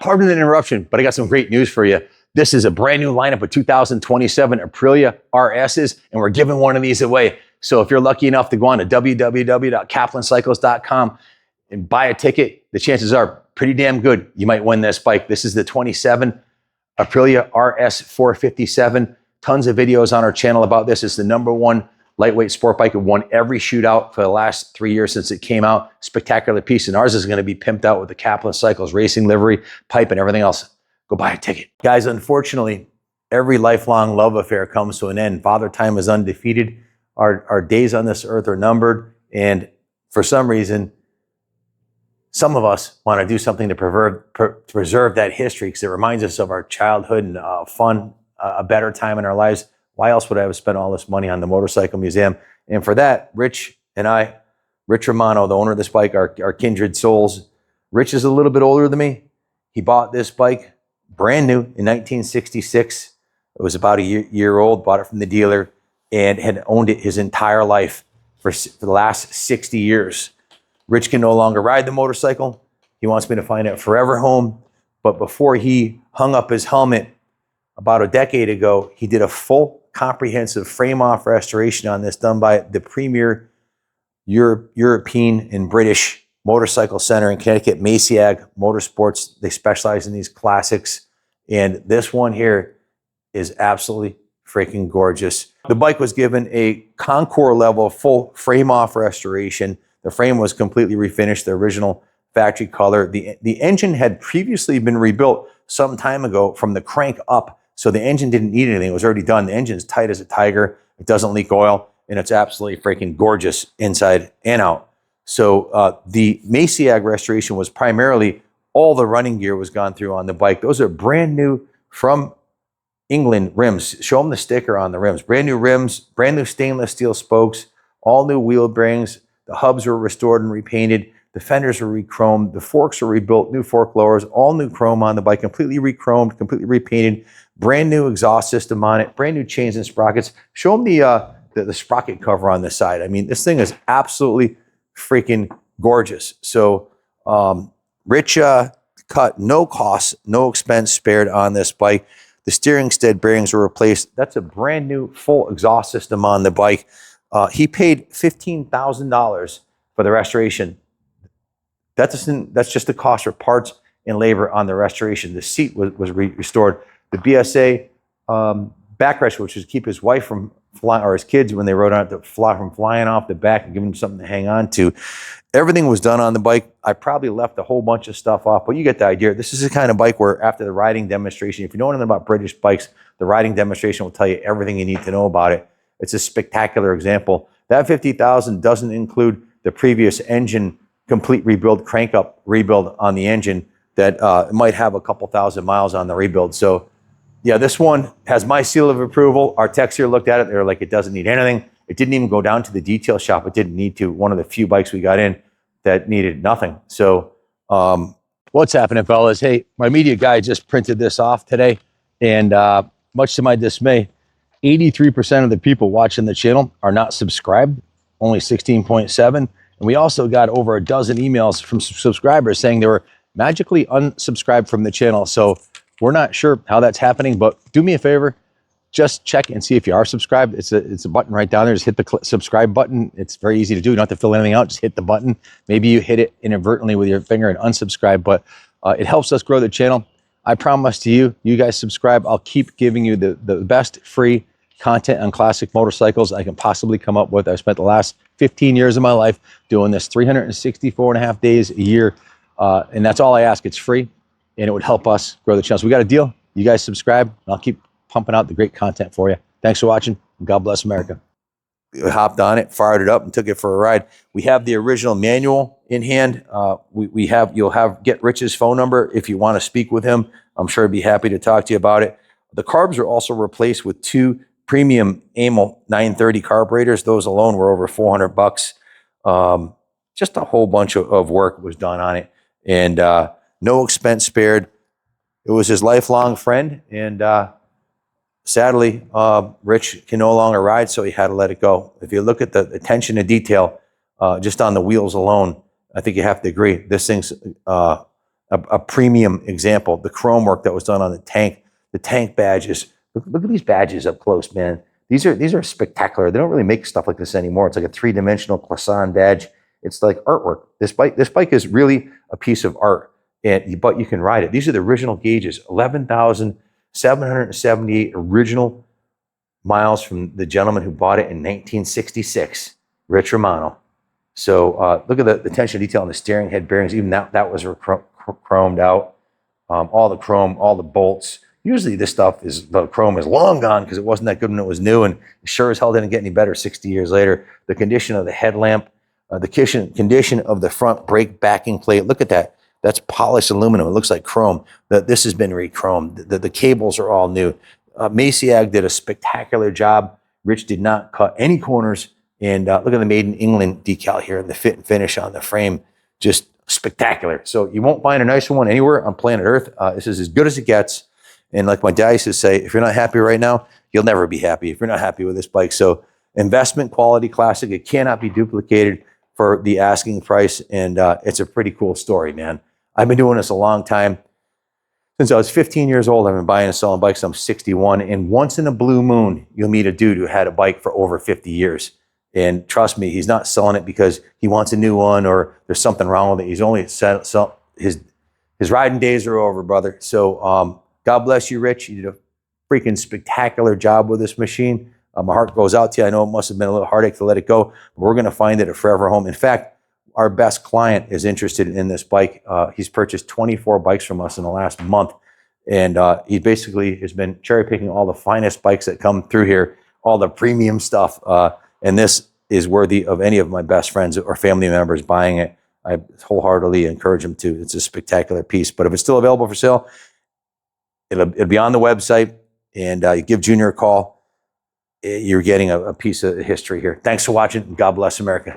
Pardon the interruption, but I got some great news for you. This is a brand new lineup of 2027 Aprilia RSs, and we're giving one of these away. So if you're lucky enough to go on to www.kaplancycles.com and buy a ticket, the chances are pretty damn good you might win this bike. This is the 27 Aprilia RS 457. Tons of videos on our channel about this. It's the #1 lightweight sport bike. It won every shootout for the last 3 years since it came out. Spectacular piece. And ours is going to be pimped out with the Kaplan Cycles racing livery, pipe, and everything else. Go buy a ticket. Guys, unfortunately, every lifelong love affair comes to an end. Father Time is undefeated. Our days on this earth are numbered. And for some reason, some of us want to do something to preserve that history because it reminds us of our childhood and fun, a better time in our lives. Why else would I have spent all this money on the motorcycle museum? And for that, Rich and I, Rich Romano, the owner of this bike, are kindred souls. Rich is a little bit older than me. He bought this bike brand new in 1966. It was about a year old, bought it from the dealer, and had owned it his entire life for the last 60 years. Rich can no longer ride the motorcycle. He wants me to find a forever home. But before he hung up his helmet about a decade ago, he did a full comprehensive frame-off restoration on this done by the premier European and British motorcycle center in Connecticut, Maciag Motorsports. They specialize in these classics. And this one here is absolutely freaking gorgeous. The bike was given a Concours level full frame-off restoration. The frame was completely refinished, the original factory color. The engine had previously been rebuilt some time ago from the crank up, so the engine didn't need anything. It was already done. The engine's tight as a tiger. It doesn't leak oil, and it's absolutely freaking gorgeous inside and out. So the Maciag restoration was primarily all the running gear was gone through on the bike. Those are brand new from England rims. Show them the sticker on the rims. Brand new rims, brand new stainless steel spokes, all new wheel bearings. The hubs were restored and repainted. The fenders were re-chromed. The forks were rebuilt, new fork lowers, all new chrome on the bike, completely re-chromed, completely repainted. Brand new exhaust system on it, brand new chains and sprockets. Show them the sprocket cover on the side. I mean, this thing is absolutely freaking gorgeous. So Rich cut no cost, no expense spared on this bike. The steering stead bearings were replaced. That's a brand new full exhaust system on the bike. He paid $15,000 for the restoration. That's just the cost for parts and labor on the restoration. The seat was restored. The BSA backrest, which was to keep his wife from flying, or his kids when they rode on it, to fly from flying off the back and give him something to hang on to. Everything was done on the bike. I probably left a whole bunch of stuff off, but you get the idea. This is the kind of bike where after the riding demonstration, if you know anything about British bikes, the riding demonstration will tell you everything you need to know about it. It's a spectacular example. That $50,000 doesn't include the previous engine complete rebuild, crank up rebuild on the engine that might have a couple thousand miles on the rebuild. So yeah, this one has my seal of approval. Our techs here looked at it. They were like, it doesn't need anything. It didn't even go down to the detail shop. It didn't need to. One of the few bikes we got in that needed nothing. So what's happening, fellas? Hey, my media guy just printed this off today. And much to my dismay, 83% of the people watching the channel are not subscribed, only 16.7. And we also got over a dozen emails from subscribers saying they were magically unsubscribed from the channel. So we're not sure how that's happening, but do me a favor, just check and see if you are subscribed. It's a button right down there. Just hit the subscribe button. It's very easy to do. You don't have to fill anything out. Just hit the button. Maybe you hit it inadvertently with your finger and unsubscribe, but it helps us grow the channel. I promise to you, you guys subscribe. I'll keep giving you the best free content on classic motorcycles I can possibly come up with. I've spent the last 15 years of my life doing this 364 and a half days a year. And that's all I ask. It's free and it would help us grow the channel. So we got a deal. You guys subscribe and I'll keep pumping out the great content for you. Thanks for watching. God bless America. We hopped on it, fired it up, and took it for a ride. We have the original manual in hand. You'll get Rich's phone number if you want to speak with him. I'm sure he'd be happy to talk to you about it. The carbs are also replaced with 2 premium AML 930 carburetors. Those alone were over $400. Just a whole bunch of work was done on it, and no expense spared. It was his lifelong friend, and sadly, Rich can no longer ride, so he had to let it go. If you look at the attention to detail, just on the wheels alone, I think you have to agree. This thing's a premium example. The chrome work that was done on the tank badges. Look at these badges up close, man. These are spectacular. They don't really make stuff like this anymore. It's like a 3-dimensional Classon badge. It's like artwork. This bike is really a piece of art, but you can ride it. These are the original gauges, 11,778 original miles from the gentleman who bought it in 1966, Rich Romano. So look at the attention to detail on the steering head bearings. Even that was chromed out. All the chrome, all the bolts. Usually the chrome is long gone because it wasn't that good when it was new, and sure as hell didn't get any better 60 years later. The condition of the headlamp, the condition of the front brake backing plate. Look at that. That's polished aluminum. It looks like chrome. This has been re-chromed. The cables are all new. Maciag did a spectacular job. Rich did not cut any corners. And look at the Made in England decal here and the fit and finish on the frame. Just spectacular. So you won't find a nicer one anywhere on planet Earth. This is as good as it gets. And like my dad used to say, if you're not happy right now, you'll never be happy if you're not happy with this bike. So investment quality classic. It cannot be duplicated for the asking price. And it's a pretty cool story, man. I've been doing this a long time. Since I was 15 years old, I've been buying and selling bikes. I'm 61. And once in a blue moon, you'll meet a dude who had a bike for over 50 years. And trust me, he's not selling it because he wants a new one or there's something wrong with it. He's only his riding days are over, brother. So God bless you, Rich. You did a freaking spectacular job with this machine. My heart goes out to you. I know it must have been a little heartache to let it go, but we're going to find it a forever home. In fact, our best client is interested in this bike. He's purchased 24 bikes from us in the last month. And he basically has been cherry picking all the finest bikes that come through here, all the premium stuff. And this is worthy of any of my best friends or family members buying it. I wholeheartedly encourage them to. It's a spectacular piece. But if it's still available for sale, it'll be on the website. And you give Junior a call. You're getting a piece of history here. Thanks for watching. God bless America.